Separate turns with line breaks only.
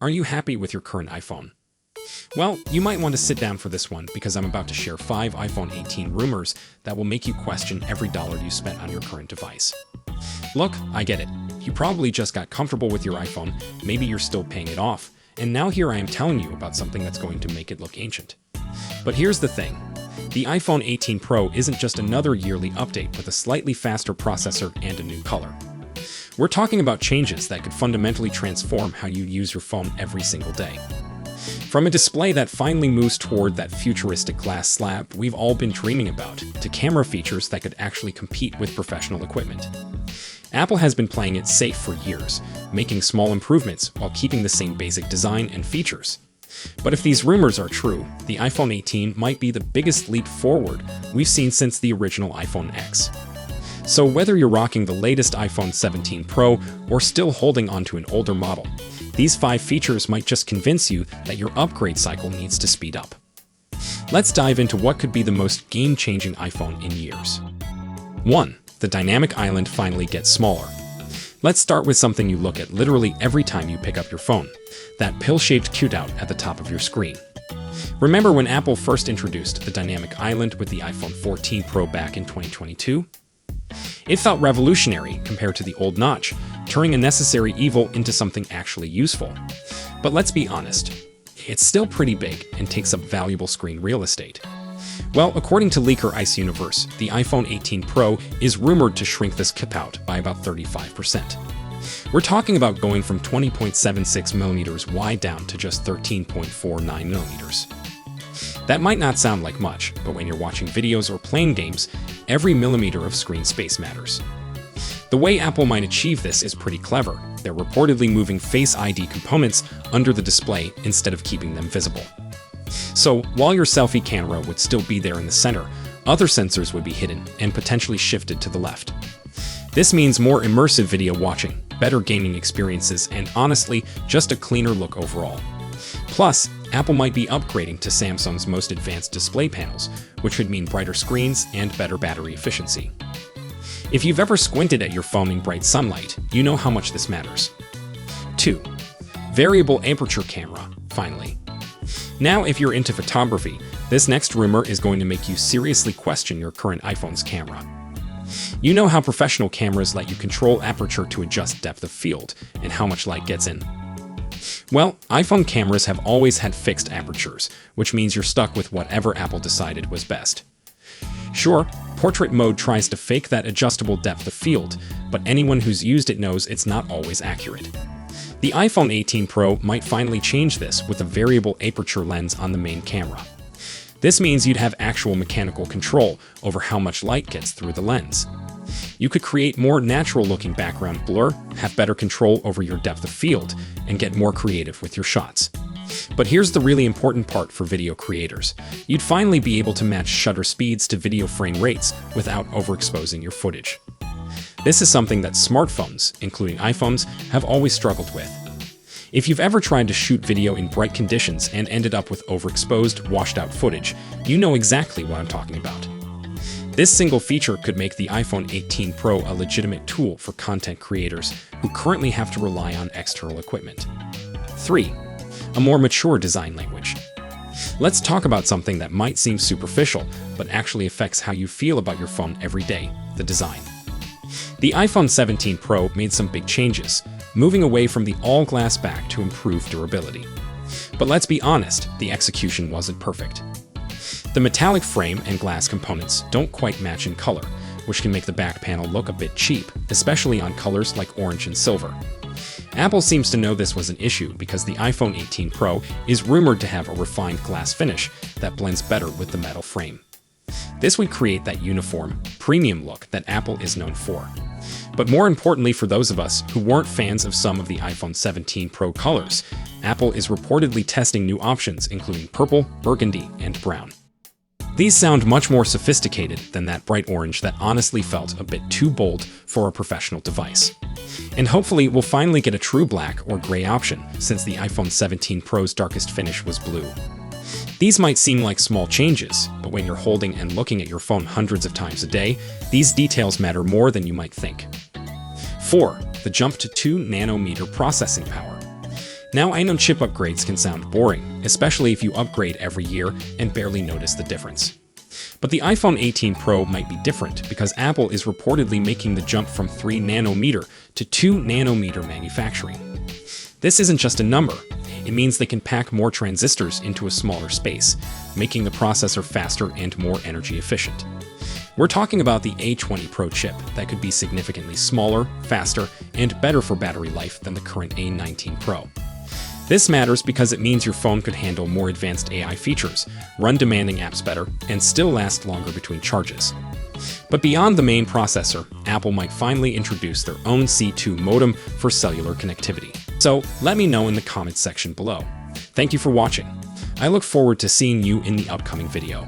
Are you happy with your current iPhone? Well, you might want to sit down for this one because I'm about to share 5 iPhone 18 rumors that will make you question every dollar you spent on your current device. Look, I get it. You probably just got comfortable with your iPhone, maybe you're still paying it off, and now here I am telling you about something that's going to make it look ancient. But here's the thing. The iPhone 18 Pro isn't just another yearly update with a slightly faster processor and a new color. We're talking about changes that could fundamentally transform how you use your phone every single day. From a display that finally moves toward that futuristic glass slab we've all been dreaming about, to camera features that could actually compete with professional equipment. Apple has been playing it safe for years, making small improvements while keeping the same basic design and features. But if these rumors are true, the iPhone 18 might be the biggest leap forward we've seen since the original iPhone X. So whether you're rocking the latest iPhone 17 Pro or still holding onto an older model, these 5 features might just convince you that your upgrade cycle needs to speed up. Let's dive into what could be the most game-changing iPhone in years. 1. The dynamic island finally gets smaller. Let's start with something you look at literally every time you pick up your phone, that pill-shaped cutout at the top of your screen. Remember when Apple first introduced the dynamic island with the iPhone 14 Pro back in 2022? It felt revolutionary compared to the old notch, turning a necessary evil into something actually useful. But let's be honest, it's still pretty big and takes up valuable screen real estate. Well, according to leaker Ice Universe, the iPhone 18 Pro is rumored to shrink this cutout by about 35%. We're talking about going from 20.76mm wide down to just 13.49mm. That might not sound like much, but when you're watching videos or playing games, every millimeter of screen space matters. The way Apple might achieve this is pretty clever. They're reportedly moving Face ID components under the display instead of keeping them visible. So, while your selfie camera would still be there in the center, other sensors would be hidden and potentially shifted to the left. This means more immersive video watching, better gaming experiences, and honestly, just a cleaner look overall. Plus, Apple might be upgrading to Samsung's most advanced display panels, which would mean brighter screens and better battery efficiency. If you've ever squinted at your phone in bright sunlight, you know how much this matters. 2. Variable aperture camera, finally. Now, if you're into photography, this next rumor is going to make you seriously question your current iPhone's camera. You know how professional cameras let you control aperture to adjust depth of field and how much light gets in? Well, iPhone cameras have always had fixed apertures, which means you're stuck with whatever Apple decided was best. Sure, portrait mode tries to fake that adjustable depth of field, but anyone who's used it knows it's not always accurate. The iPhone 18 Pro might finally change this with a variable aperture lens on the main camera. This means you'd have actual mechanical control over how much light gets through the lens. You could create more natural-looking background blur, have better control over your depth of field, and get more creative with your shots. But here's the really important part for video creators. You'd finally be able to match shutter speeds to video frame rates without overexposing your footage. This is something that smartphones, including iPhones, have always struggled with. If you've ever tried to shoot video in bright conditions and ended up with overexposed, washed-out footage, you know exactly what I'm talking about. This single feature could make the iPhone 18 Pro a legitimate tool for content creators who currently have to rely on external equipment. 3. A more mature design language. Let's talk about something that might seem superficial, but actually affects how you feel about your phone every day: the design. The iPhone 17 Pro made some big changes, moving away from the all-glass back to improve durability. But let's be honest, the execution wasn't perfect. The metallic frame and glass components don't quite match in color, which can make the back panel look a bit cheap, especially on colors like orange and silver. Apple seems to know this was an issue because the iPhone 18 Pro is rumored to have a refined glass finish that blends better with the metal frame. This would create that uniform, premium look that Apple is known for. But more importantly for those of us who weren't fans of some of the iPhone 17 Pro colors, Apple is reportedly testing new options including purple, burgundy, and brown. These sound much more sophisticated than that bright orange that honestly felt a bit too bold for a professional device. And hopefully we'll finally get a true black or gray option, since the iPhone 17 Pro's darkest finish was blue. These might seem like small changes, but when you're holding and looking at your phone hundreds of times a day, these details matter more than you might think. 4. The jump to 2 nanometer processing power. Now, I know chip upgrades can sound boring, especially if you upgrade every year and barely notice the difference. But the iPhone 18 Pro might be different because Apple is reportedly making the jump from 3 nanometer to 2 nanometer manufacturing. This isn't just a number. It means they can pack more transistors into a smaller space, making the processor faster and more energy efficient. We're talking about the A20 Pro chip that could be significantly smaller, faster, and better for battery life than the current A19 Pro. This matters because it means your phone could handle more advanced AI features, run demanding apps better, and still last longer between charges. But beyond the main processor, Apple might finally introduce their own C2 modem for cellular connectivity. So let me know in the comments section below. Thank you for watching. I look forward to seeing you in the upcoming video.